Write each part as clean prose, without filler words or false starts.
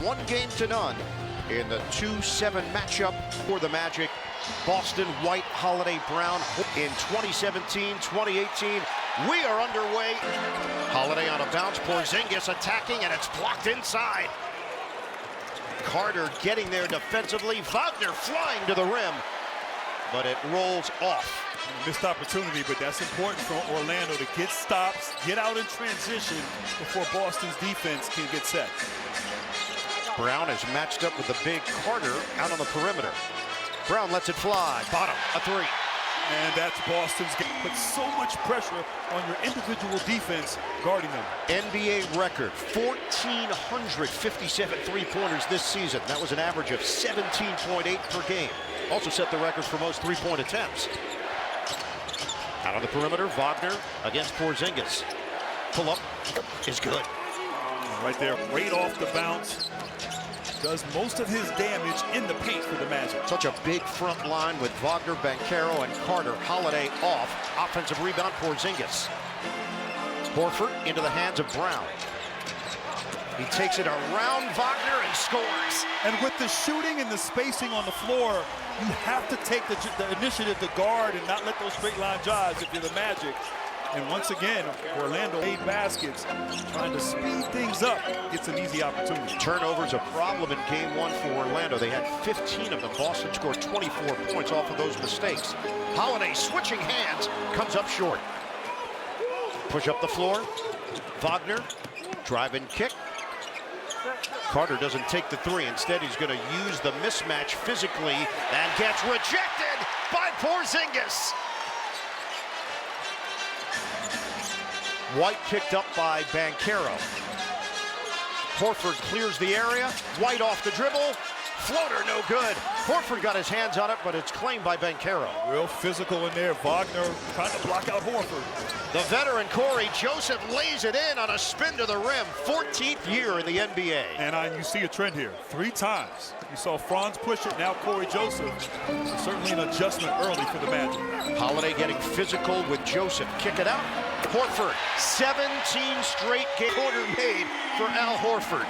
1-0 in the 2-7 matchup for the Magic. Boston, White, Holiday, Brown. In 2017, 2018, we are underway. Holiday on a bounce, Porzingis attacking, and it's blocked inside. Carter getting there defensively, Wagner flying to the rim, but it rolls off. Missed opportunity, but that's important for Orlando to get stops, get out in transition before Boston's defense can get set. Brown is matched up with the big Carter out on the perimeter. Brown lets it fly, bottom, a three. And that's Boston's game. Put so much pressure on your individual defense guarding them. NBA record, 1,457 three-pointers this season. That was an average of 17.8 per game. Also set the record for most three-point attempts. Out on the perimeter, Wagner against Porzingis. Pull-up is good. Right there, right off the bounce. Does most of his damage in the paint for the Magic. Such a big front line with Wagner, Banchero, and Carter. Holiday off. Offensive rebound, Porzingis. Horford into the hands of Brown. He takes it around Wagner and scores. And with the shooting and the spacing on the floor, you have to take the initiative to guard and not let those straight line drives if you're the Magic. And once again, Orlando made baskets, trying to speed things up, gets an easy opportunity. Turnovers a problem in game one for Orlando. They had 15 of them. Boston scored 24 points off of those mistakes. Holiday switching hands, comes up short. Push up the floor. Wagner, drive and kick. Carter doesn't take the three. Instead, he's going to use the mismatch physically and gets rejected by Porzingis. White picked up by Banchero. Horford clears the area. White off the dribble. Floater no good. Horford got his hands on it, but it's claimed by Banchero. Real physical in there. Wagner trying to block out Horford. The veteran Corey Joseph lays it in on a spin to the rim. 14th year in the NBA. And you see a trend here. 3 times. You saw Franz push it, now Corey Joseph. Certainly an adjustment early for the Magic. Holiday getting physical with Joseph. Kick it out. Horford, 17 straight game quarter made for Al Horford.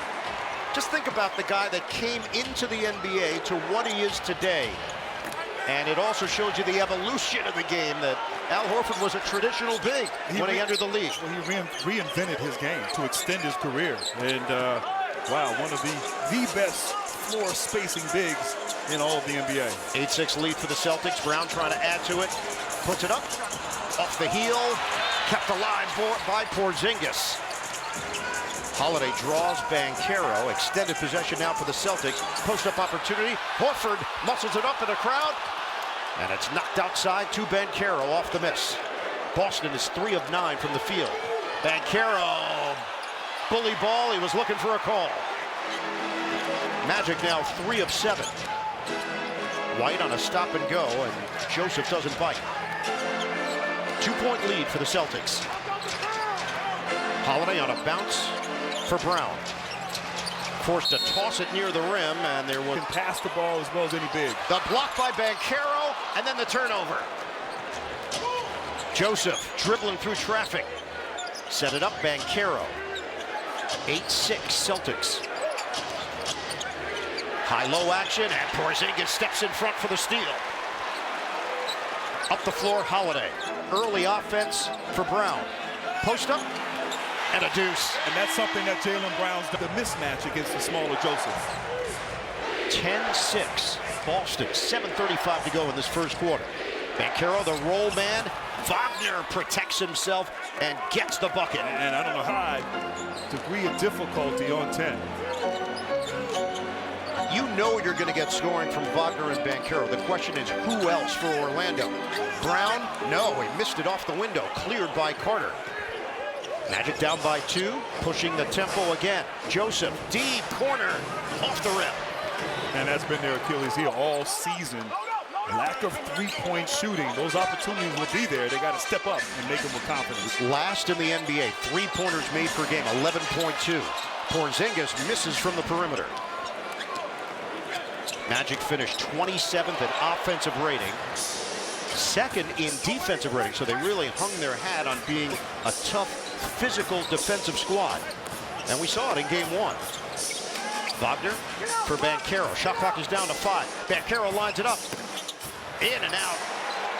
Just think about the guy that came into the NBA to what he is today. And it also shows you the evolution of the game, that Al Horford was a traditional big when he entered the league. Well, he reinvented his game to extend his career. And, wow, one of the best floor spacing bigs in all of the NBA. 8-6 lead for the Celtics. Brown trying to add to it. Puts it up. Off the heel. Kept alive by Porzingis. Holiday draws Banchero. Extended possession now for the Celtics. Post-up opportunity. Horford muscles it up in the crowd. And it's knocked outside to Banchero off the miss. Boston is 3 of 9 from the field. Banchero, bully ball. He was looking for a call. Magic now 3 of 7. White on a stop and go, and Joseph doesn't bite. 2-point lead for the Celtics. Holiday on a bounce for Brown. Forced to toss it near the rim, and there was... Can pass the ball as well as any big. The block by Banchero, and then the turnover. Joseph dribbling through traffic. Set it up, Banchero. 8-6 Celtics. High-low action, and Porzingis steps in front for the steal. Up the floor, Holiday. Early offense for Brown. Post up, and a deuce. And that's something that Jaylen Brown's done, the mismatch against the smaller Joseph. 10-6, Boston, 7:35 to go in this first quarter. Banchero, the roll man. Wagner protects himself and gets the bucket. And I don't know high degree of difficulty on 10. You know you're going to get scoring from Wagner and Banchero. The question is, who else for Orlando? Brown? No, he missed it off the window. Cleared by Carter. Magic down by 2, pushing the tempo again. Joseph, deep corner, off the rim. And that's been their Achilles heel all season. Lack of three-point shooting. Those opportunities will be there. They got to step up and make them with confidence. Last in the NBA, three-pointers made per game, 11.2. Porzingis misses from the perimeter. Magic finished 27th in offensive rating, 2nd in defensive rating, so they really hung their hat on being a tough, physical defensive squad. And we saw it in game 1. Wagner for Banchero. Shot clock is down to 5. Banchero lines it up. In and out.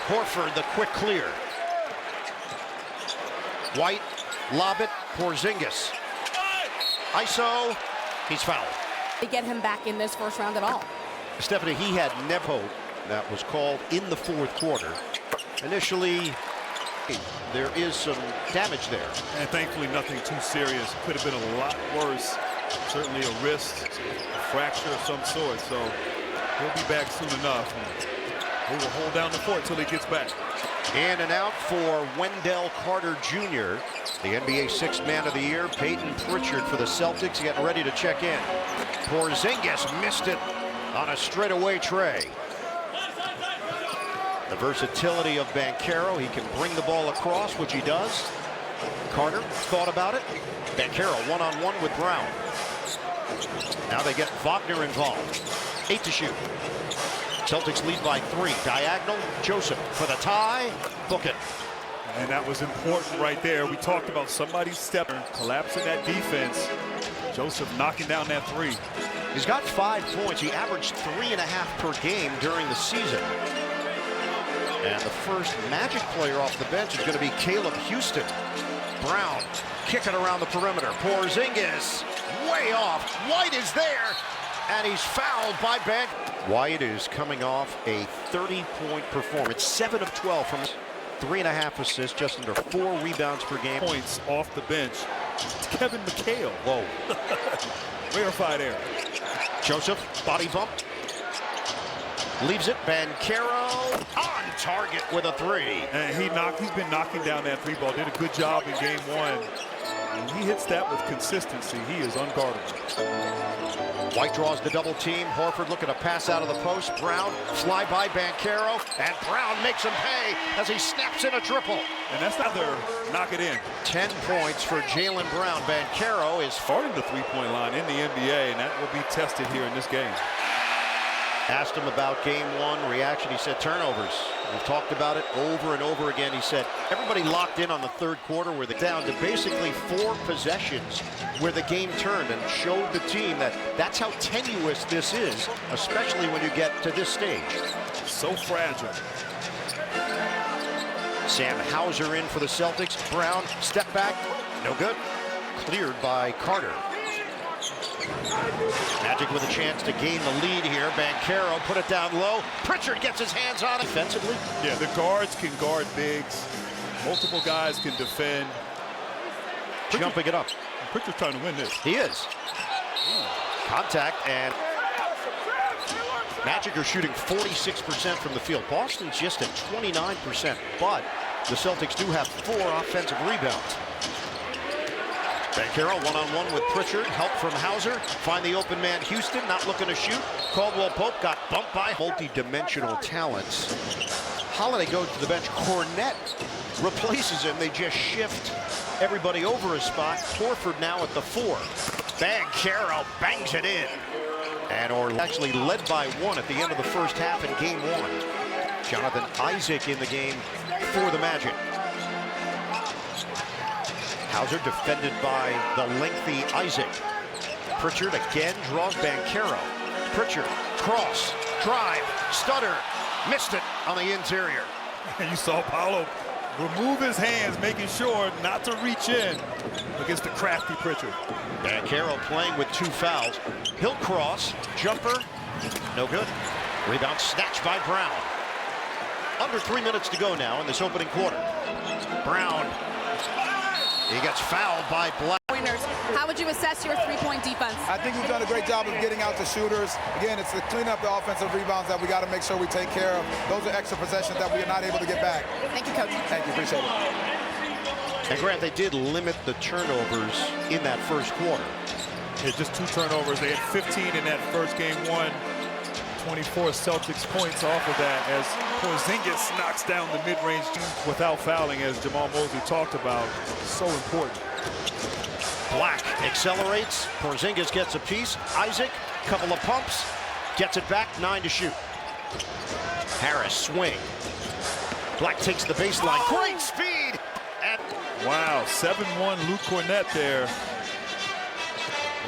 Horford, the quick clear. White, lob it, Porzingis. ISO, he's fouled. They get him back in this first round at all. Stephanie, he had Nepo that was called in the fourth quarter. Initially, there is some damage there. And thankfully, nothing too serious. Could have been a lot worse. Certainly a wrist, a fracture of some sort. So he'll be back soon enough. He will hold down the fort till he gets back. In and out for Wendell Carter Jr., the NBA Sixth Man of the Year. Peyton Pritchard for the Celtics getting ready to check in. Porzingis missed it on a straightaway tray. The versatility of Banchero. He can bring the ball across, which he does. Carter thought about it. Banchero one-on-one with Brown. Now they get Wagner involved. 8 to shoot. Celtics lead by 3. Diagonal, Joseph for the tie. Book it. And that was important right there. We talked about somebody stepping, collapsing that defense. Joseph knocking down that 3. He's got 5 points. He averaged 3.5 per game during the season. And the first Magic player off the bench is going to be Caleb Houston. Brown kicking around the perimeter. Porzingis way off. White is there, and he's fouled by Bank. White is coming off a 30-point performance. 7 of 12 from 3.5 assists, just under 4 rebounds per game. Points off the bench. It's Kevin McHale. Whoa. Rarefied air. Joseph, body bump. Leaves it. Banchero on target with a 3. And he's been knocking down that 3-ball. Did a good job in game 1. When he hits that with consistency, he is unguardable. White draws the double team. Horford looking to pass out of the post. Brown fly by Banchero, and Brown makes him pay as he snaps in a triple. And that's not their knock it in. 10 points for Jaylen Brown. Banchero is Farting the three-point line in the NBA, and that will be tested here in this game. Asked him about game 1 reaction. He said turnovers. We've talked about it over and over again. He said everybody locked in on the third quarter where they're down to basically 4 possessions where the game turned, and showed the team that that's how tenuous this is, especially when you get to this stage. So fragile. Sam Hauser in for the Celtics. Brown, step back, no good. Cleared by Carter. Magic with a chance to gain the lead here. Banchero put it down low. Pritchard gets his hands on it defensively. Yeah, the guards can guard bigs. Multiple guys can defend. Jumping it up. Pritchard's trying to win this. He is. Contact, and Magic are shooting 46% from the field. Boston's just at 29%, but the Celtics do have 4 offensive rebounds. Banchero one-on-one with Pritchard. Help from Hauser. Find the open man Houston. Not looking to shoot. Caldwell Pope got bumped by multi-dimensional talents. Holiday goes to the bench. Cornette replaces him. They just shift everybody over a spot. Horford now at the 4. Banchero bangs it in. And Orlando actually led by 1 at the end of the first half in game 1. Jonathan Isaac in the game for the Magic. Hauser defended by the lengthy Isaac. Pritchard again draws Banchero. Pritchard, cross, drive, stutter, missed it on the interior. And you saw Paolo remove his hands, making sure not to reach in against the crafty Pritchard. Banchero playing with 2 fouls. He'll cross, jumper, no good. Rebound snatched by Brown. Under 3 minutes to go now in this opening quarter. Brown. He gets fouled by Black. How would you assess your 3-point defense? I think we've done a great job of getting out the shooters. Again, it's to clean up the offensive rebounds that we got to make sure we take care of. Those are extra possessions that we are not able to get back. Thank you, Coach. Thank you, appreciate it. And Grant, they did limit the turnovers in that first quarter. Yeah, just 2 turnovers. They had 15 in that first game 1. 24 Celtics points off of that as Porzingis knocks down the mid-range without fouling, as Jamal Mosley talked about. So important. Black accelerates. Porzingis gets a piece. Isaac, couple of pumps, gets it back. 9 to shoot. Harris swing. Black takes the baseline. Great speed. And wow, 7-1 Luke Cornette there.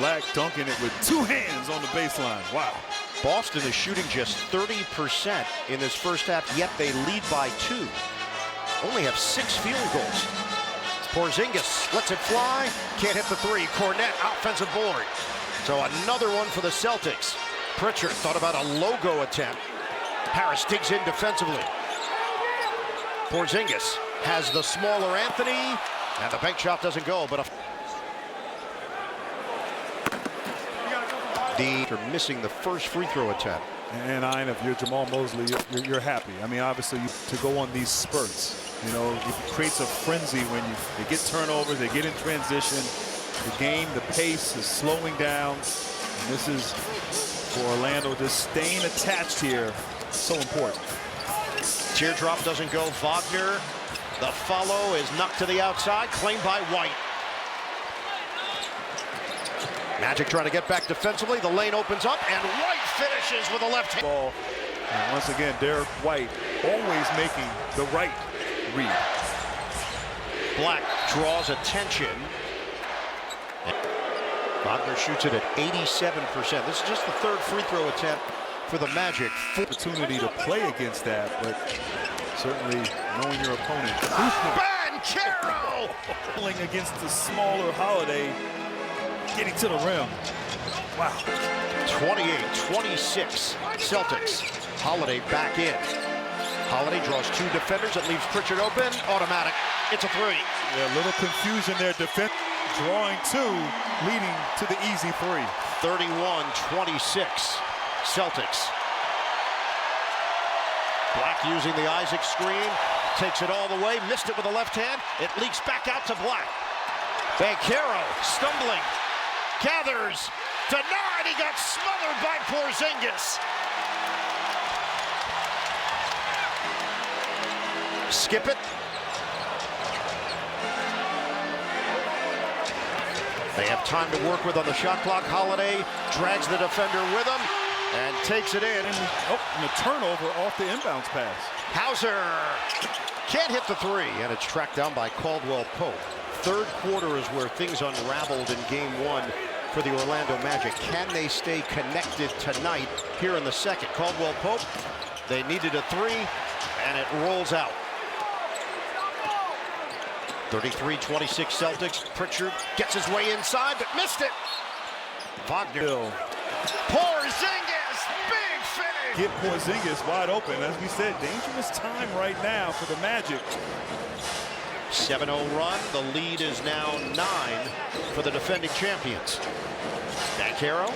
Black dunking it with 2 hands on the baseline. Wow. Boston is shooting just 30% in this first half, yet they lead by 2. Only have 6 field goals. Porzingis lets it fly, can't hit the 3. Cornette, offensive board. So another one for the Celtics. Pritchard thought about a logo attempt. Harris digs in defensively. Porzingis has the smaller Anthony, and the bank shot doesn't go, but they're missing the first free throw attempt. And if you're Jamal Mosley, you're happy. I mean, obviously, to go on these spurts, you know, it creates a frenzy when they get turnovers, they get in transition. The game, the pace is slowing down. And this is for Orlando, just staying attached here, so important. Teardrop doesn't go. Wagner, the follow is knocked to the outside, claimed by White. Magic trying to get back defensively. The lane opens up, and White finishes with a left hand. Ball. And once again, Derek White always making the right read. Black draws attention. Wagner shoots it at 87%. This is just the 3rd free throw attempt for the Magic. Opportunity to play against that, but certainly knowing your opponent. Banchero! Pulling against the smaller Holiday, getting to the rim. Wow. 28-26 Celtics. Holiday back in. Holiday draws 2 defenders. It leaves Pritchard open. Automatic. It's a 3. Yeah, a little confusion there. Defense drawing 2, leading to the easy 3. 31-26 Celtics. Black using the Isaac screen. Takes it all the way. Missed it with the left hand. It leaks back out to Black. Banchero stumbling. Gathers. Denied. He got smothered by Porzingis. Skip it. They have time to work with on the shot clock. Holiday drags the defender with him and takes it in. And a turnover off the inbounds pass. Hauser can't hit the 3, and it's tracked down by Caldwell Pope. 3rd quarter is where things unraveled in game 1 for the Orlando Magic. Can they stay connected tonight here in the 2nd? Caldwell Pope, they needed a 3, and it rolls out. 33-26 Celtics. Pritchard gets his way inside, but missed it. Wagner. Porzingis, big finish. Get Porzingis wide open. As we said, dangerous time right now for the Magic. 7-0 run. The lead is now 9 for the defending champions. Banchero.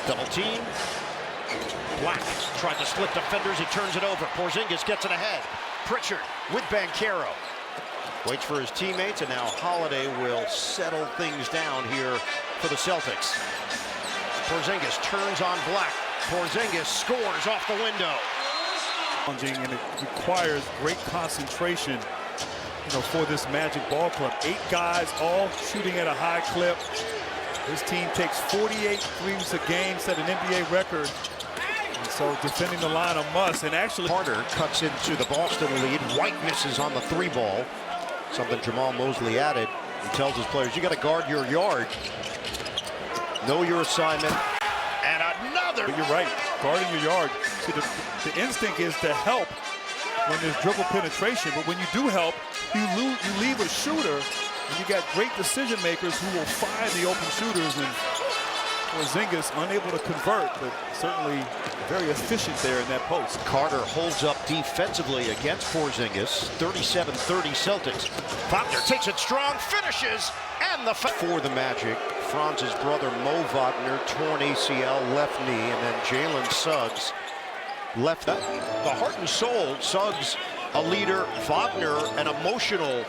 Double team. Black tried to split defenders. He turns it over. Porzingis gets it ahead. Pritchard with Banchero. Waits for his teammates, and now Holiday will settle things down here for the Celtics. Porzingis turns on Black. Porzingis scores off the window. And it requires great concentration, you know, for this Magic ball club. 8 guys all shooting at a high clip. This team takes 48 threes a game, set an NBA record. And so defending the line a must. And actually, Carter cuts into the Boston lead. White misses on the 3 ball. Something Jamal Mosley added. He tells his players, you got to guard your yard. Know your assignment. And another. But you're right, guarding your yard. See, the instinct is to help when there's dribble penetration. But when you do help, you leave a shooter, and you got great decision makers who will find the open shooters. And Porzingis unable to convert, but certainly very efficient there in that post. Carter holds up defensively against Porzingis. 37-30 Celtics. Wagner takes it strong, finishes, and the for the Magic. Franz's brother Mo Wagner, torn ACL, left knee, and then Jalen Suggs, left. The heart and soul, Suggs, a leader, Wagner, an emotional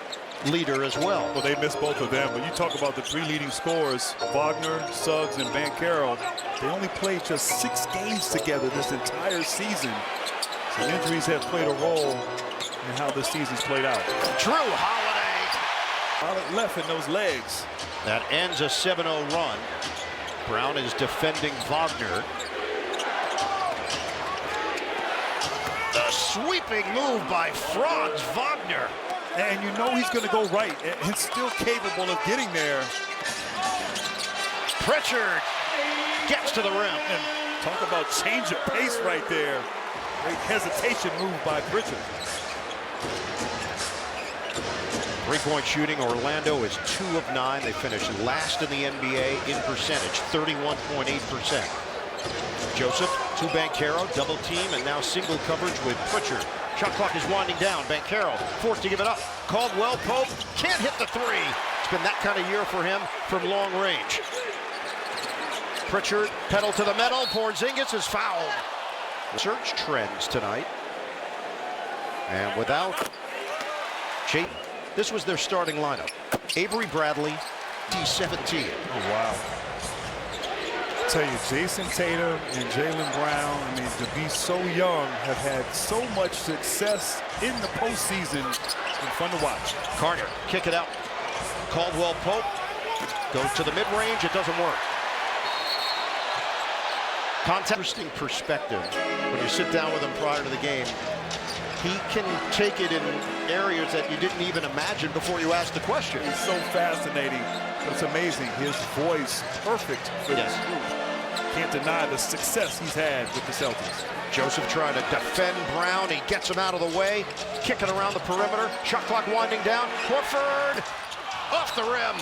leader as well. Well, they missed both of them. When you talk about the 3 leading scorers, Wagner, Suggs, and Banchero, they only played just 6 games together this entire season. So injuries have played a role in how this season's played out. Drew Holiday. Holiday left in those legs. That ends a 7-0 run. Brown is defending Wagner. The sweeping move by Franz Wagner. And you know he's going to go right, and still capable of getting there. Pritchard gets to the rim. And talk about change of pace right there. Great hesitation move by Pritchard. Three-point shooting, Orlando is 2 of 9. They finished last in the NBA in percentage, 31.8%. Joseph to Banchero, double team, and now single coverage with Pritchard. Shot clock is winding down. Banchero forced to give it up. Caldwell Pope can't hit the three. It's been that kind of year for him from long range. Pritchard pedal to the metal. Porzingis is fouled. Search trends tonight. And without Chase, this was their starting lineup. Avery Bradley, D17. Oh, wow. I tell you, Jason Tatum and Jaylen Brown, I mean, to be so young, have had so much success in the postseason. It's been fun to watch. Carter, kick it out. Caldwell Pope goes to the mid-range. It doesn't work. Interesting perspective when you sit down with him prior to the game. He can take it in areas that you didn't even imagine before you asked the question. It's so fascinating, but it's amazing. His voice, perfect for this group. Can't deny the success he's had with the Celtics. Joseph trying to defend Brown. He gets him out of the way. Kicking around the perimeter. Shot clock winding down. Horford off the rim.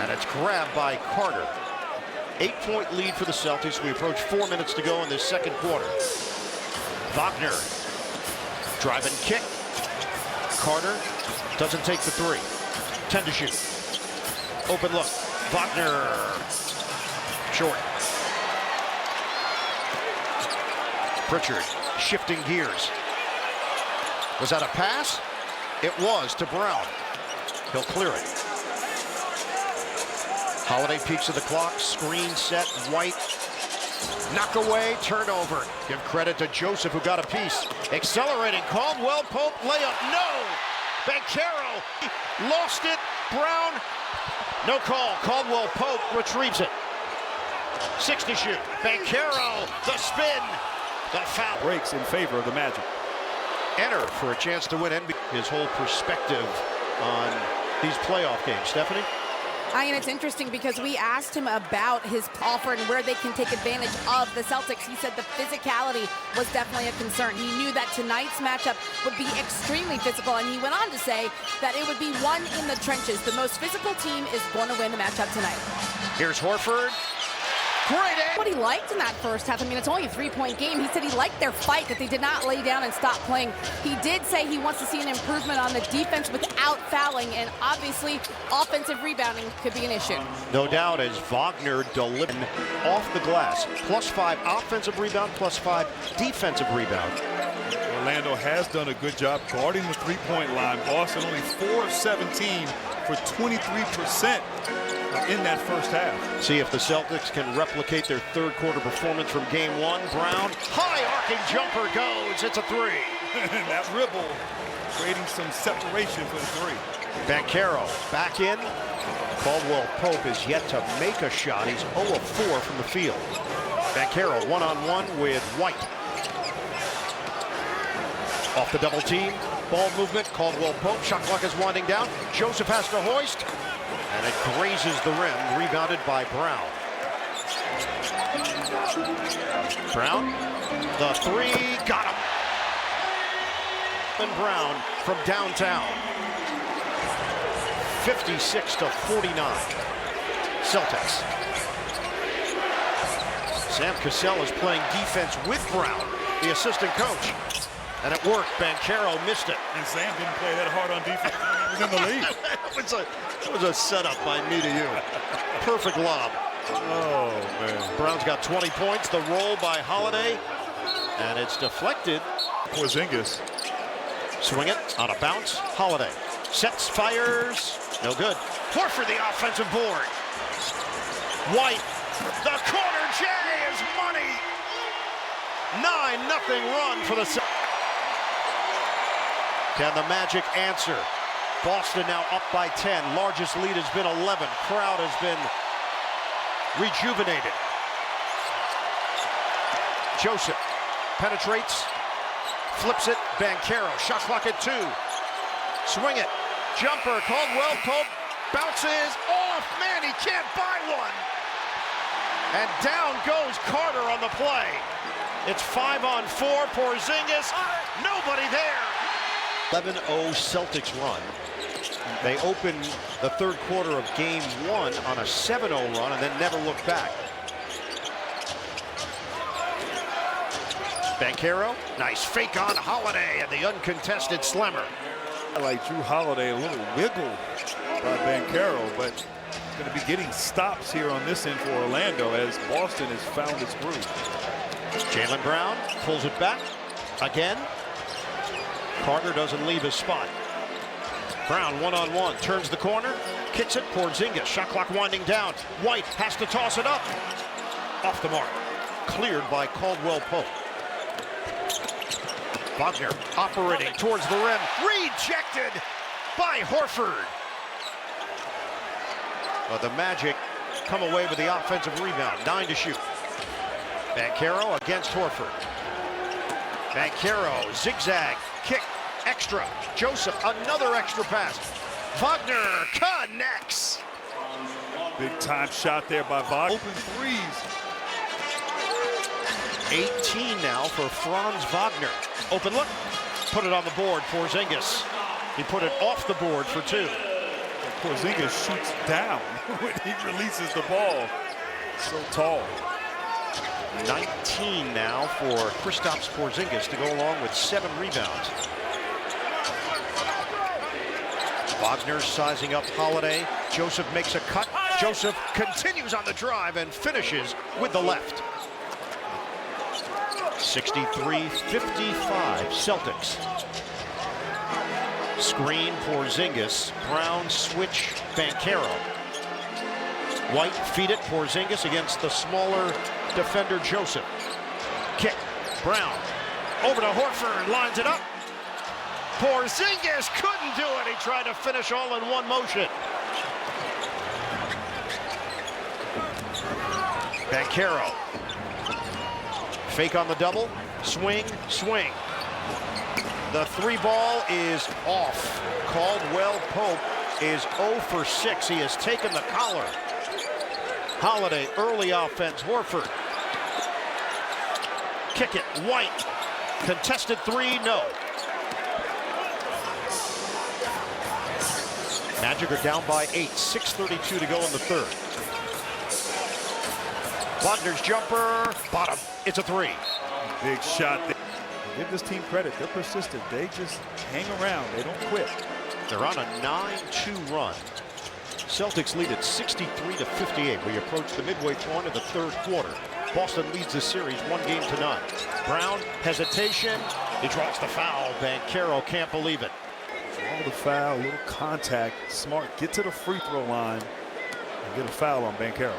And it's grabbed by Carter. 8-point lead for the Celtics. We approach 4 minutes to go in this second quarter. Wagner. Drive and kick. Carter doesn't take the three. 10 to shoot. Open look. Wagner. Short. Pritchard shifting gears. Was that a pass? It was to Brown. He'll clear it. Holiday peeks at the clock. Screen set. White. Knock away, turnover. Give credit to Joseph, who got a piece. Accelerating, Caldwell Pope, layup, no! Banchero lost it, Brown, no call. Caldwell Pope retrieves it. 6 to shoot, Banchero, the spin, the foul. Breaks in favor of the Magic. Enter for a chance to win NBA. His whole perspective on these playoff games. Stephanie? And it's interesting because we asked him about his offer and where they can take advantage of the Celtics. He said the physicality was definitely a concern. He knew that tonight's matchup would be extremely physical, and he went on to say that it would be won in the trenches. The most physical team is going to win the matchup tonight. Here's Horford. Great aim. What he liked in that first half, I mean, it's only a 3-point game. He said he liked their fight, that they did not lay down and stop playing. He did say he wants to see an improvement on the defense without fouling, and obviously offensive rebounding could be an issue. No doubt, as Wagner delivered off the glass. +5 offensive rebound, +5 defensive rebound. Orlando has done a good job guarding the three-point line. Boston only 4 of 17 for 23% in that first half. See if the Celtics can replicate their third quarter performance from game 1. Brown, high arcing jumper goes. It's a 3. And that dribble creating some separation for the 3. Banchero back in. Caldwell Pope is yet to make a shot. He's 0 of 4 from the field. Banchero one-on-one with White. Off the double team. Ball movement. Caldwell Pope. Shot clock is winding down. Joseph has to hoist. And it grazes the rim. Rebounded by Brown. Brown. The 3. Got him. And Brown from downtown. 56 to 49. Celtics. Sam Cassell is playing defense with Brown, the assistant coach. And it worked. Banchero missed it. And Sam didn't play that hard on defense. He was in the lead. it was a setup by me to you. Perfect lob. Oh, man. Brown's got 20 points. The roll by Holiday. And it's deflected. Porzingis. Swing it on a bounce. Holiday. Sets, fires. No good. Horford the offensive board. White. The corner J is money. 9-0 run for the Celtics. Can the Magic answer? Boston now up by 10. Largest lead has been 11. Crowd has been rejuvenated. Joseph penetrates, flips it. Banchero, shot clock at 2. Swing it. Jumper, Caldwell Pope bounces off. Man, he can't buy one. And down goes Carter on the play. It's 5-on-4. Porzingis, nobody there. 11-0 Celtics run. They opened the third quarter of game 1 on a 7-0 run and then never looked back. Banchero, nice fake on Holiday and the uncontested slammer. I like Drew Holiday, a little wiggle by Banchero, but going to be getting stops here on this end for Orlando as Boston has found its groove. Jaylen Brown pulls it back again. Carter doesn't leave his spot. Brown one-on-one, turns the corner, kicks it. Porzingis, shot clock winding down. White has to toss it up. Off the mark. Cleared by Caldwell Pope. Wagner operating towards the rim. Rejected by Horford. The Magic come away with the offensive rebound. 9 to shoot. Banchero against Horford. Banchero, zigzag, kick, extra. Joseph, another extra pass. Wagner connects. Big time shot there by Wagner. Open threes. 18 now for Franz Wagner. Open look, put it on the board. Porzingis, he put it off the board for 2. Porzingis shoots down when he releases the ball. So tall. 19 now for Kristaps Porzingis to go along with 7 rebounds. Wagner sizing up Holiday. Joseph makes a cut. Joseph continues on the drive and finishes with the left. 63-55 Celtics. Screen Porzingis. Brown switch Banchero. White feed it. Porzingis against the smaller defender Joseph. Kick. Brown over to Horford. Lines it up. Porzingis couldn't do it. He tried to finish all in one motion. Banchero. Fake on the double. Swing, swing. The 3 ball is off. Caldwell Pope is 0 for 6. He has taken the collar. Holiday, early offense. Horford. Kick it. White. Contested 3, no. Magic are down by 8. 6:32 to go in the third. Wagner's jumper. Bottom. It's a 3. Big shot. Give this team credit. They're persistent. They just hang around. They don't quit. They're on a 9-2 run. Celtics lead at 63-58. We approach the midway point of the third quarter. Boston leads the series 1-0. Brown, hesitation. He draws the foul. Banchero can't believe it. All the foul, little contact. Smart, get to the free throw line and get a foul on Banchero.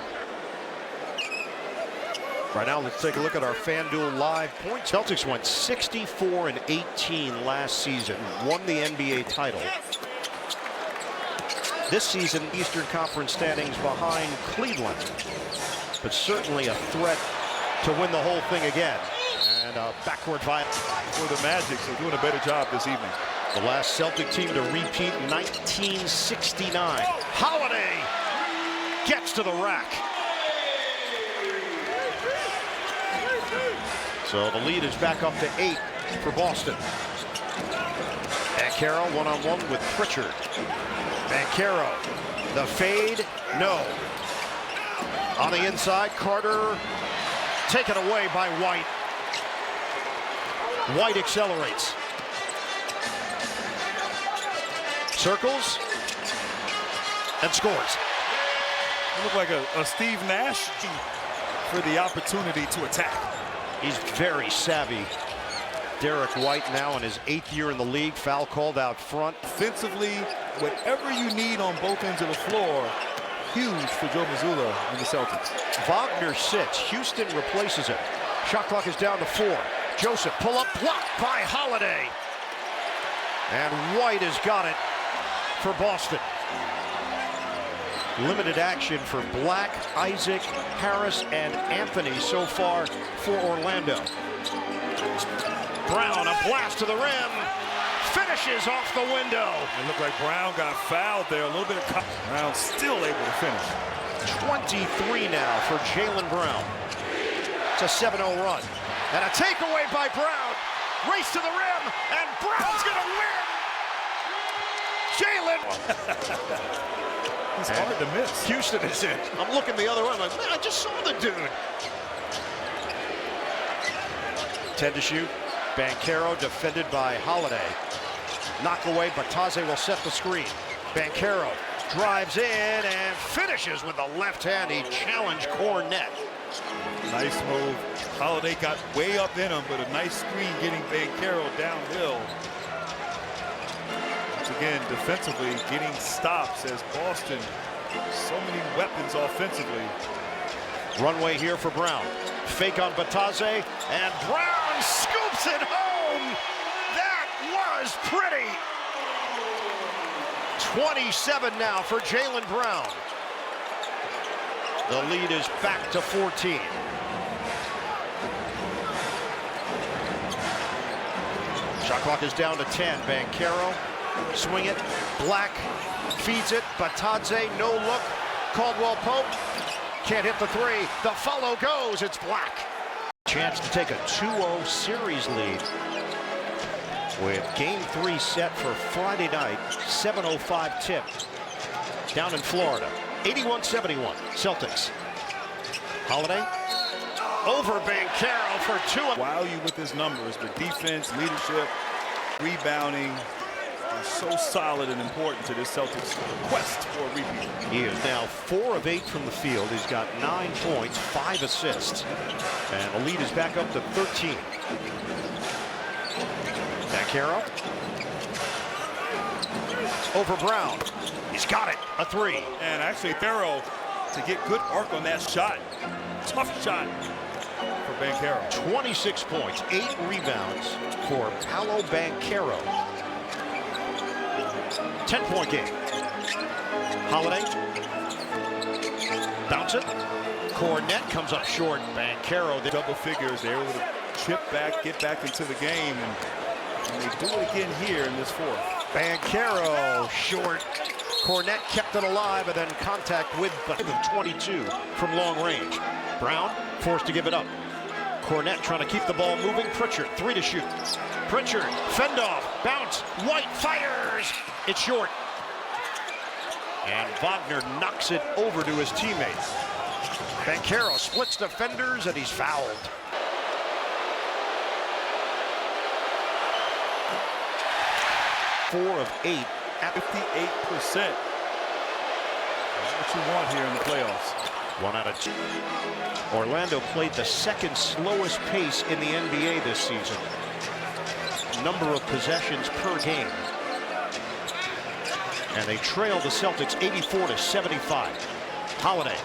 Right now, let's take a look at our FanDuel Live points. Celtics went 64-18 last season, won the NBA title. This season, Eastern Conference standings behind Cleveland, but certainly a threat to win the whole thing again. And a backward violence for the Magic. They're doing a better job this evening. The last Celtic team to repeat, 1969. Holiday gets to the rack. So the lead is back up to 8 for Boston. Banchero one-on-one with Pritchard. Banchero, the fade, no. On the inside, Carter taken away by White. White accelerates. Circles and scores. It looked like a Steve Nash for the opportunity to attack. He's very savvy. Derek White now in his 8th year in the league. Foul called out front. Offensively, whatever you need on both ends of the floor, huge for Joe Mazzulla and the Celtics. Wagner sits. Houston replaces him. Shot clock is down to 4. Joseph pull up, blocked by Holiday. And White has got it for Boston. Limited action for Black, Isaac, Harris, and Anthony so far for Orlando. Brown, a blast to the rim. Finishes off the window. It looked like Brown got fouled there. A little bit of Brown still able to finish. 23 now for Jaylen Brown. It's a 7-0 run. And a takeaway by Brown. Race to the rim, and Brown's gonna win! Jaylen! It's hard to miss. Houston is in. I'm looking the other way. I'm like, man, I just saw the dude. 10 to shoot. Banchero defended by Holiday. Knock away, Batadze will set the screen. Banchero drives in and finishes with the left hand. He challenged Cornette. Nice move. Holiday got way up in him, but a nice screen getting Banchero downhill. Once again, defensively, getting stops as Boston, so many weapons offensively. Runway here for Brown. Fake on Batadze, and Brown scoops it home. That was pretty. 27 now for Jaylen Brown. The lead is back to 14. Shot clock is down to 10. Banchero, swing it. Black feeds it. Batadze, no look. Caldwell Pope can't hit the three. The follow goes. It's Black. Chance to take a 2-0 series lead with Game 3 set for Friday night. 7:05 tip down in Florida. 81-71 Celtics. Holiday over Banchero for 2. Wow, you with his numbers, the defense, leadership, rebounding is so solid and important to this Celtics quest for a repeat. He is now 4 of 8 from the field. He's got 9 points, 5 assists, and the lead is back up to 13. Banchero over Brown. He's got it. A 3. And actually Thero to get good arc on that shot. Tough shot for Banchero. 26 points, 8 rebounds for Paolo Banchero. 10-point game. Holiday. Bounce it. Cornette comes up short. Banchero. Double figures. They're able to chip back, get back into the game, and they do it again here in this fourth. Banchero short. Cornette kept it alive, and then contact with 22 from long range. Brown forced to give it up. Cornette trying to keep the ball moving. Pritchard, 3 to shoot. Pritchard, fend off, bounce. White fires. It's short. And Wagner knocks it over to his teammates. Banchero splits defenders, and he's fouled. Four of 8 at 58%. That's what you want here in the playoffs. 1 out of 2. Orlando played the second slowest pace in the NBA this season. Number of possessions per game. And they trailed the Celtics 84-75. Holiday.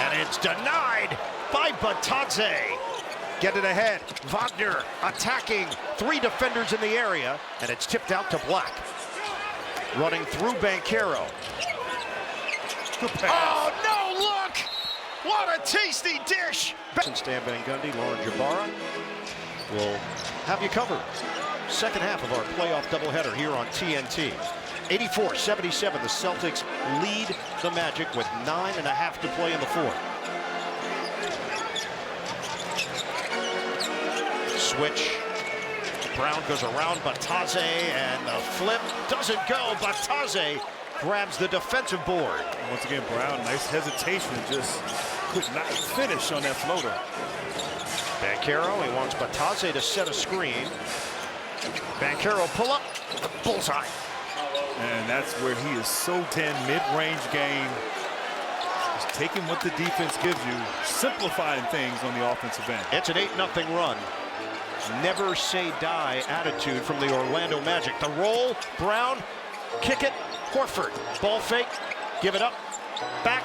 And it's denied by Batadze. Get it ahead. Wagner attacking. 3 defenders in the area, and it's tipped out to Black. Running through Banchero. Oh, no, look! What a tasty dish! Stan Van Gundy, Lauren Jabara will have you covered. Second half of our playoff doubleheader here on TNT. 84-77, the Celtics lead the Magic with 9.5 to play in the fourth. Switch. Brown goes around Batadze, and the flip doesn't go. Batadze grabs the defensive board. And once again, Brown, nice hesitation, just could not finish on that floater. Banchero, he wants Batadze to set a screen. Banchero pull up, bullseye. And that's where he is so 10 mid-range game. Just taking what the defense gives you, simplifying things on the offensive end. It's an 8-0 run. Never say die attitude from the Orlando Magic. The roll, Brown, kick it, Horford. Ball fake, give it up, back,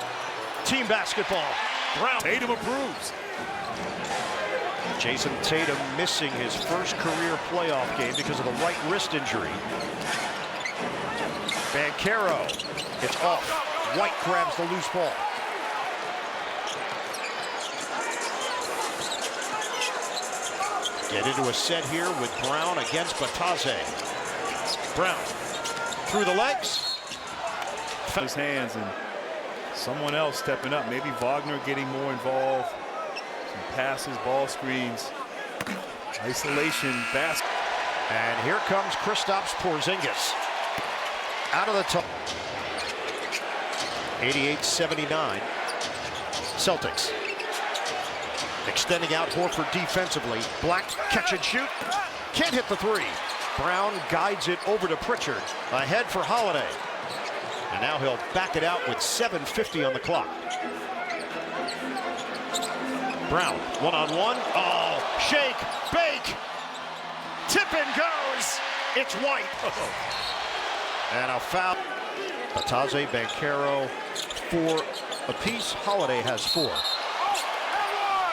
team basketball. Brown. Tatum approves. Jason Tatum missing his first career playoff game because of a right wrist injury. Banchero, it's off. White grabs the loose ball. Get into a set here with Brown against Batadze. Brown through the legs. His hands and someone else stepping up. Maybe Wagner getting more involved. Some passes, ball screens, isolation, basket. And here comes Kristaps Porzingis. Out of the top. 88-79. Celtics. Extending out Horford defensively. Black catch and shoot. Can't hit the three. Brown guides it over to Pritchard. Ahead for Holiday. And now he'll back it out with 7:50 on the clock. Brown, one-on-one. Oh, shake, bake. Tip and goes. It's White. And a foul. Bataze, Banchero, 4 apiece. Holiday has 4.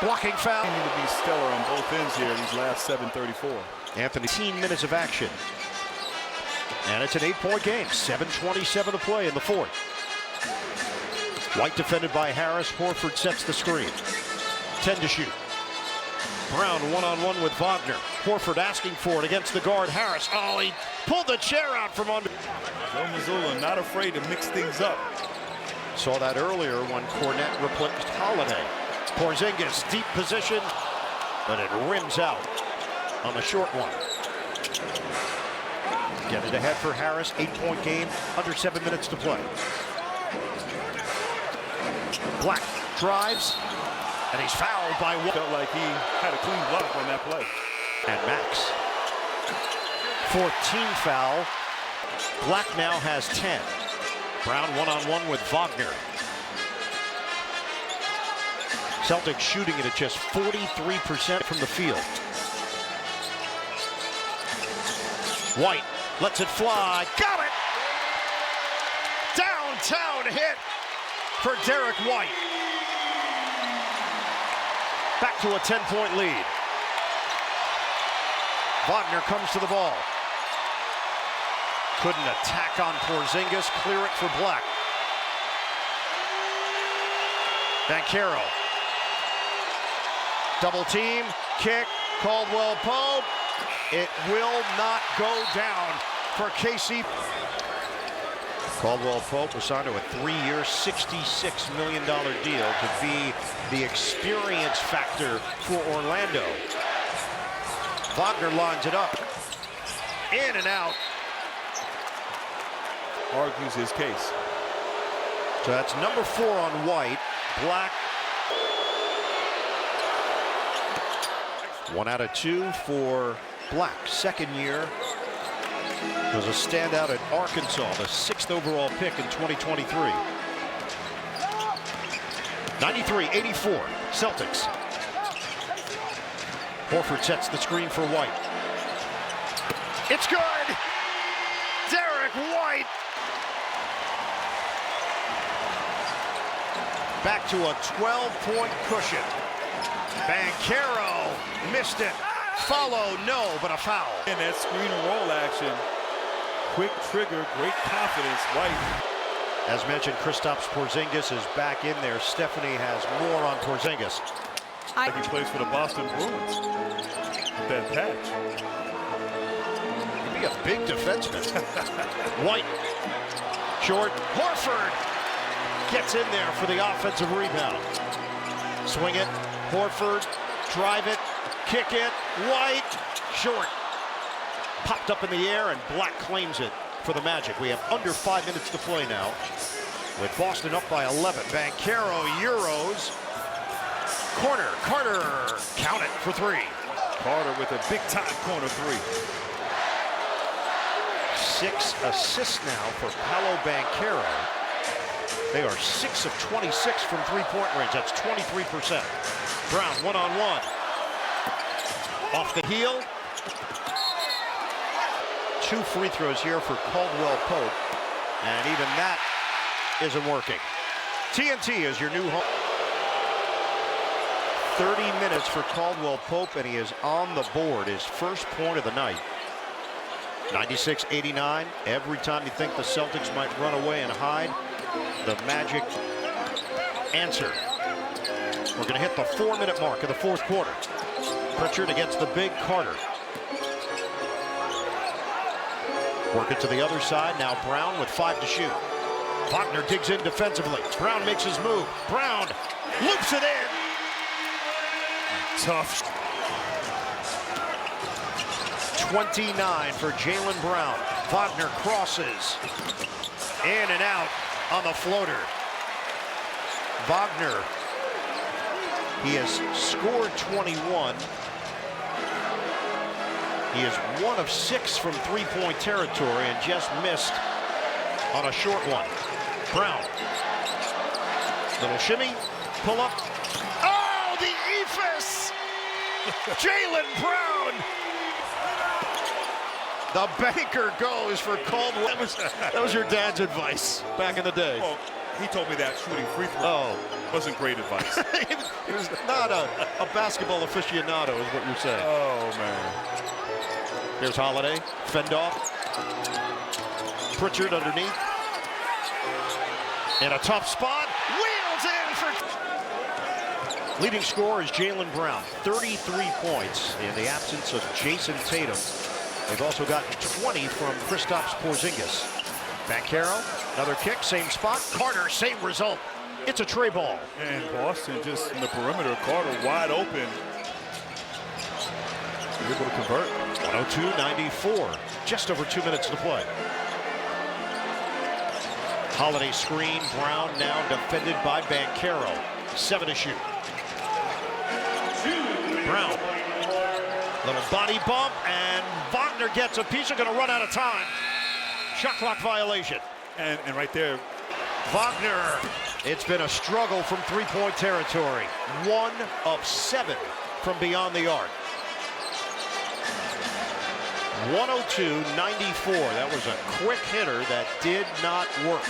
Blocking foul. They need to be stellar on both ends here, these last 7:34. Anthony, 18 minutes of action. And it's an 8-point game. 7:27 to play in the fourth. White defended by Harris. Horford sets the screen. 10 to shoot. Brown one-on-one with Wagner. Horford asking for it against the guard Harris. Oh, he pulled the chair out from under. Joe Mazzulla not afraid to mix things up. Saw that earlier when Cornette replaced Holiday. Porzingis, deep position, but it rims out on the short one. Get it ahead for Harris. 8-point game, under 7 minutes to play. Black drives, and he's fouled by one. Felt like he had a clean block on that play. And Max. 14 foul. Black now has 10. Brown one-on-one with Wagner. Celtics shooting it at just 43% from the field. White lets it fly. Got it! Downtown hit for Derek White. Back to a 10-point lead. Wagner comes to the ball. Couldn't attack on Porzingis. Clear it for Black. Banchero. Double team. Kick. Caldwell Pope. It will not go down for KC. Caldwell Pope was signed to a 3-year, $66 million deal to be the experience factor for Orlando. Wagner lines it up. In and out. Argues his case. So that's number 4 on White. Black. 1 out of 2 for Black. Second year. Was a standout at Arkansas, the 6th overall pick in 2023. 93-84, Celtics. Horford sets the screen for White. It's good! Derek White! Back to a 12-point cushion. Banchero missed it. Follow, no, but a foul. And that screen and roll action. Quick trigger, great confidence. White. As mentioned, Kristaps Porzingis is back in there. Stephanie has more on Porzingis. Like he plays for the Boston Bruins. With that patch. He'd be a big defenseman. White. Short. Horford gets in there for the offensive rebound. Swing it. Horford. Drive it. Kick it. White. Short. Popped up in the air, and Black claims it for the Magic. We have under 5 minutes to play now, with Boston up by 11. Banchero, Euros. Corner, Carter, count it for 3. Carter with a big-time corner 3. 6 assists now for Paolo Banchero. They are 6 of 26 from three-point range. That's 23%. Brown, one-on-one. Off the heel. 2 free throws here for Caldwell Pope, and even that isn't working. TNT is your new home. 30 minutes for Caldwell Pope, and he is on the board. His first point of the night. 96-89. Every time you think the Celtics might run away and hide, the Magic answer. We're going to hit the 4-minute mark of the fourth quarter. Pritchard against the big Carter. Work it to the other side. Now Brown with 5 to shoot. Wagner digs in defensively. Brown makes his move. Brown loops it in. Tough. 29 for Jaylen Brown. Wagner crosses. In and out on the floater. Wagner, he has scored 21. He is 1 of 6 from three-point territory and just missed on a short one. Brown. Little shimmy, pull up. Oh, the eephus! Jaylen Brown! The banker goes for Caldwell. That was your dad's advice back in the day. Well, he told me that shooting free throw wasn't great advice. He was not a basketball aficionado, is what you're saying. Oh, man. Here's Holiday, fend off. Pritchard underneath. In a tough spot, wheels in for... Leading scorer is Jaylen Brown, 33 points in the absence of Jason Tatum. They've also gotten 20 from Kristaps Porzingis. Banchero, another kick, same spot. Carter, same result. It's a tray ball. And Boston just in the perimeter. Carter wide open. Able to convert. 102-94. Just over 2 minutes to play. Holiday screen. Brown now defended by Banchero. 7 to shoot. Brown. Little body bump, and Wagner gets a piece. They're going to run out of time. Shot clock violation. And right there, Wagner. It's been a struggle from three-point territory. 1 of 7 from beyond the arc. 102-94. That was a quick hitter that did not work.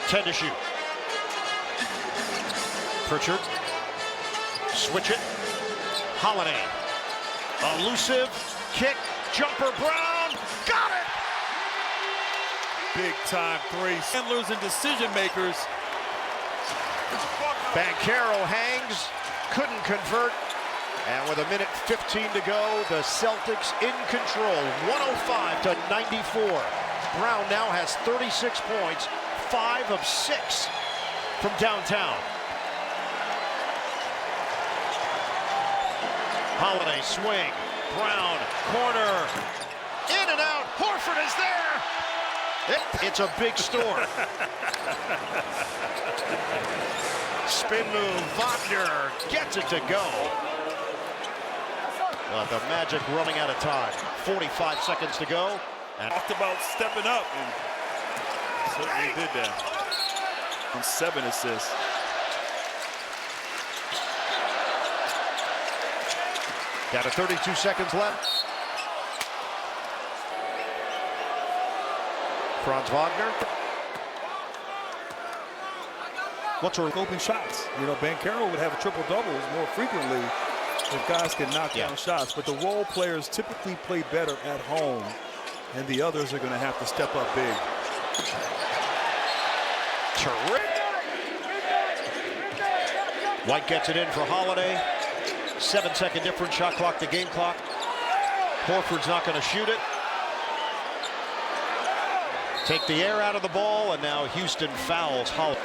10 to shoot. Pritchard. Switch it. Holiday. Elusive kick. Jumper. Brown. Got it. big time three. Handlers and decision makers. Banchero hangs. Couldn't convert. And with 1:15 to go, the Celtics in control, 105-94. Brown now has 36 points, 5 of 6 from downtown. Holiday swing, Brown, corner, in and out, Horford is there. It's a big store. Spin move, Wagner gets it to go. The Magic running out of time. 45 seconds to go. And talked about stepping up, and certainly did that. And 7 assists. down to 32 seconds left. Franz Wagner. What's her open shots? You know, Banchero would have a triple-doubles more frequently if guys can knock down shots, but the role players typically play better at home, and the others are going to have to step up big. Terrific. White gets it in for Holiday. 7-second difference, shot clock to game clock. Horford's not going to shoot it. Take the air out of the ball, and now Houston fouls Holiday.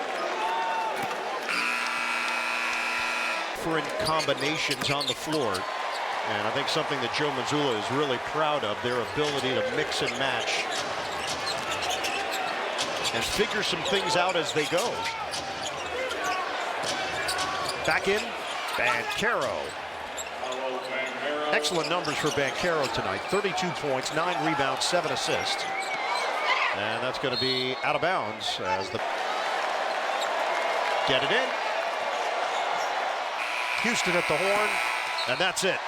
Different combinations on the floor, and I think something that Joe Mazzulla is really proud of, their ability to mix and match and figure some things out as they go. Back in, Banchero. Excellent numbers for Banchero tonight. 32 points, 9 rebounds, 7 assists. And that's going to be out of bounds as the get it in. Houston at the horn, and that's it.